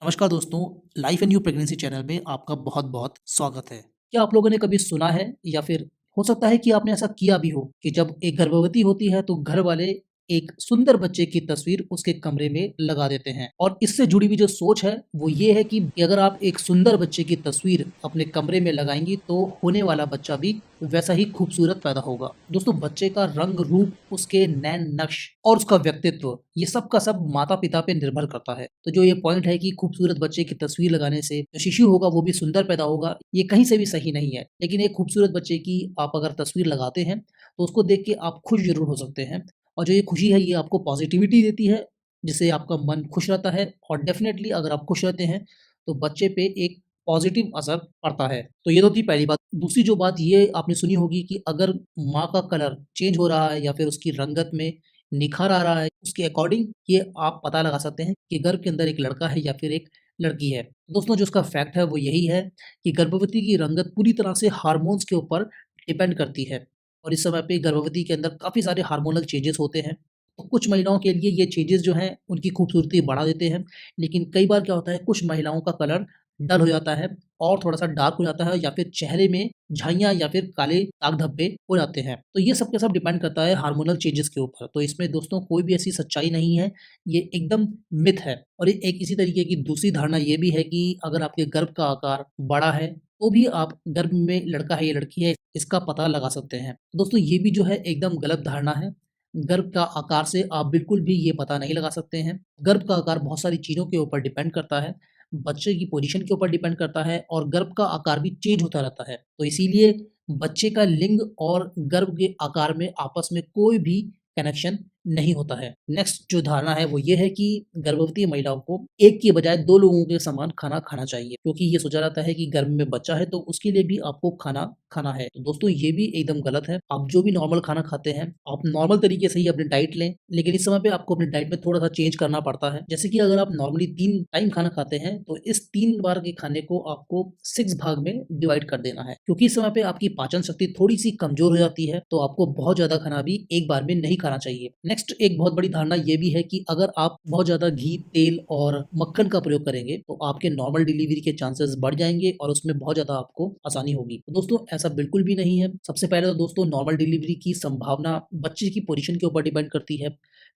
नमस्कार दोस्तों, life and new pregnancy channel में आपका बहुत-बहुत स्वागत है। क्या आप लोगों ने कभी सुना है या फिर हो सकता है कि आपने ऐसा किया भी हो कि जब एक गर्भवती होती है तो घर वाले एक सुंदर बच्चे की तस्वीर उसके कमरे में लगा देते हैं और इससे जुड़ी हुई जो सोच है वो ये है कि अगर आप एक सुंदर बच्चे की तस्वीर अपने कमरे में लगाएंगी तो होने वाला बच्चा भी वैसा ही खूबसूरत पैदा होगा। दोस्तों, बच्चे का रंग रूप, उसके नैन नक्श और उसका व्यक्तित्व, ये सब का सब माता-पिता पे निर्भर करता है। तो जो ये पॉइंट है कि खूबसूरत बच्चे की तस्वीर लगाने से जो शिशु होगा वो भी सुंदर पैदा होगा, ये कहीं से भी सही नहीं है। लेकिन एक खूबसूरत बच्चे की आप अगर तस्वीर लगाते हैं, तो उसको देख के आप खुश ज़रूर हो सकते हैं और जो ये खुशी है ये आपको पॉज़िटिविटी देती है, जिससे आपका मन खुश रहता है और डेफ़िनेटली अगर आप खुश रहते हैं, तो बच्चे पे एक पॉज़िटिव असर पड़ता है। तो ये तो थी पहली बात। दूसरी जो बात ये आपने सुनी होगी कि अगर माँ का कलर चेंज हो रहा है या फिर उसकी रंगत में निखार आ रहा है, उसके अकॉर्डिंग ये आप पता लगा सकते हैं कि गर्भ के अंदर एक लड़का है या फिर एक लड़की है। दोस्तों, जो उसका फैक्ट है वो यही है कि गर्भवती की रंगत पूरी तरह से हार्मोन्स के ऊपर डिपेंड करती है और इस समय पे गर्भवती के अंदर काफ़ी सारे हार्मोनल चेंजेस होते हैं। तो कुछ महिलाओं के लिए ये चेंजेस जो हैं उनकी खूबसूरती बढ़ा देते हैं, लेकिन कई बार क्या होता है कुछ महिलाओं का कलर डल हो जाता है और थोड़ा-सा डार्क हो जाता है या फिर चेहरे में झाइयाँ या फिर काले दाग धब्बे हो जाते हैं। तो ये सब के सब डिपेंड करता है हार्मोनल चेंजेस के ऊपर। तो इसमें दोस्तों कोई भी ऐसी सच्चाई नहीं है, ये एकदम मिथ है। और एक इसी तरीके की दूसरी धारणा ये भी है कि अगर आपके गर्भ का आकार बड़ा है, तो भी आप गर्भ में लड़का है या लड़की है, इसका पता लगा सकते हैं। दोस्तों, ये भी जो है एकदम गलत धारणा है। गर्भ का आकार से आप बिल्कुल भी ये पता नहीं लगा सकते हैं। गर्भ का आकार बहुत सारी चीज़ों के ऊपर डिपेंड करता है। बच्चे की पोज़ीशन के ऊपर डिपेंड करता है और गर्भ का आकार भी चेंज होता रहता है। तो इसीलिए बच्चे का लिंग और गर्भ के आकार में आपस में कोई भी कनेक्शन नहीं होता है। नेक्स्ट जो धारणा है वो ये है कि गर्भवती महिलाओं को एक की बजाय 2 लोगों के समान खाना खाना चाहिए, क्योंकि ये सोचा जाता है कि गर्भ में बच्चा है तो उसके लिए भी आपको खाना खाना है। तो दोस्तों, ये भी एकदम गलत है। आप जो भी नॉर्मल खाना खाते हैं, आप नॉर्मल तरीके से ही अपनी डाइट लें, लेकिन इस समय पे आपको अपनी डाइट में थोड़ा-सा चेंज करना पड़ता है। जैसे कि अगर आप नॉर्मली 3 टाइम खाना खाते हैं, तो इस 3 बार के खाने को आपको 6 भाग में डिवाइड कर देना है, क्योंकि इस समय पे आपकी पाचन शक्ति थोड़ी-सी कमज़ोर हो जाती है, तो आपको बहुत ज़्यादा खाना भी एक बार में नहीं खाना चाहिए। नेक्स्ट एक बहुत बड़ी धारणा ये भी है कि अगर आप बहुत ज़्यादा घी, तेल और मक्खन का प्रयोग करेंगे, तो आपके नॉर्मल डिलीवरी के चांसेस बढ़ जाएँगे और उसमें बहुत ज़्यादा आपको आसानी होगी। तो दोस्तों, ऐसा बिल्कुल भी नहीं है। सबसे पहले तो दोस्तों नॉर्मल डिलीवरी की संभावना बच्चे की पोज़ीशन के ऊपर डिपेंड करती है।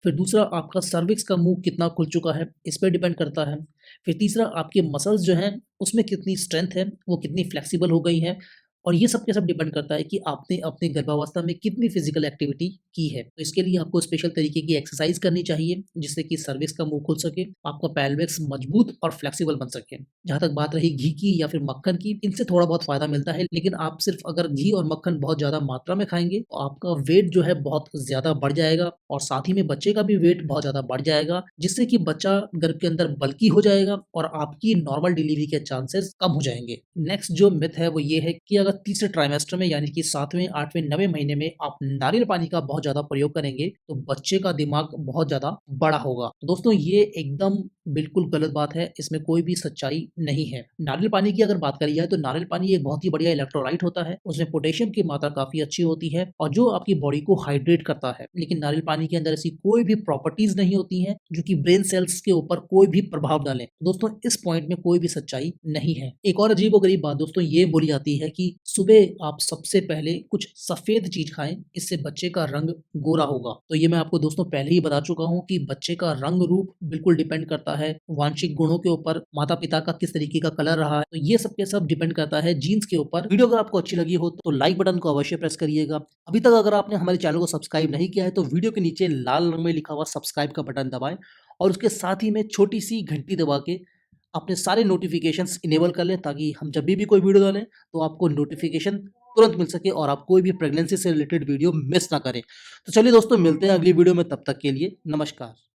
फिर दूसरा आपका सर्विक्स का मुँह कितना खुल चुका है, इस पे डिपेंड करता है। फिर तीसरा आपके मसल्स जो हैं, उसमें कितनी स्ट्रेंथ है, वो कितनी फ्लेक्सिबल हो गई हैं और ये सब के सब डिपेंड करता है कि आपने अपनी गर्भावस्था में कितनी फिज़िकल एक्टिविटी की है। तो इसके लिए आपको स्पेशल तरीके की एक्सरसाइज़ करनी चाहिए, जिससे कि सर्विक्स का मुँह खुल सके, आपका पेल्विक्स मजबूत और फ्लेक्सिबल बन सके। जहाँ तक बात रही घी की या फिर मक्खन की, इनसे थोड़ा बहुत फ़ायदा मिलता है, लेकिन आप सिर्फ़ अगर घी और मक्खन बहुत ज़्यादा मात्रा में खाएँगे, तो आपका वेट जो है बहुत ज़्यादा बढ़ जाएगा और साथ ही में बच्चे का भी वेट बहुत ज़्यादा बढ़ जाएगा, जिससे कि बच्चा गर्भ के अंदर बल्की हो जाएगा और आपकी नॉर्मल डिलीवरी के चांसेस कम हो जाएँगे। नेक्स्ट जो मिथ है वो ये है कि अगर तीसरे ट्राइमेस्टर में यानी कि 7वें, 8वें, 9वें महीने में आप नारियल पानी का बहुत ज़्यादा प्रयोग करेंगे, तो बच्चे का दिमाग बहुत ज़्यादा बड़ा होगा। दोस्तों, ये एकदम बिल्कुल गलत बात है, इसमें कोई भी सच्चाई नहीं है। नारियल पानी की अगर बात करी जाए तो नारियल पानी एक बहुत ही बढ़िया इलेक्ट्रोलाइट होता है, उसमें पोटेशियम की मात्रा काफ़ी अच्छी होती है और जो आपकी बॉडी को हाइड्रेट करता है। लेकिन नारियल पानी के अंदर ऐसी कोई भी प्रॉपर्टीज़ नहीं होती हैं, जो कि ब्रेन सेल्स के ऊपर कोई भी प्रभाव डालें। दोस्तों, इस पॉइंट में कोई भी सच्चाई नहीं है। एक और अजीबो-गरीब बात दोस्तों ये बोली जाती है कि सुबह आप सबसे पहले कुछ सफ़ेद चीज़ खाएँ, इससे बच्चे का रंग गोरा होगा। तो ये मैं आपको दोस्तों पहले ही बता चुका हूँ कि बच्चे का रंग रूप बिल्कुल डिपेंड करता है वांशिक गुणों के ऊपर, माता-पिता का किस तरीके का कलर रहा है, तो ये सब के सब डिपेंड करता है जीन्स के ऊपर। वीडियो अगर आपको अच्छी लगी हो तो लाइक बटन को अवश्य प्रेस करिएगा। अभी तक अगर आपने हमारे चैनल को सब्सक्राइब नहीं किया है तो वीडियो के नीचे लाल रंग में लिखा हुआ सब्सक्राइब का बटन दबाएँ और उसके साथ ही में छोटी-सी घंटी दबा के अपने सारे नोटिफ़िकेशंस इनेबल कर लें, ताकि हम जब भी कोई वीडियो डालें तो आपको नोटिफ़िकेशन तुरंत मिल सके और आप कोई भी प्रेगनेंसी से रिलेटेड वीडियो मिस ना करें। तो चलिए दोस्तों, मिलते हैं अगली वीडियो में, तब तक के लिए नमस्कार।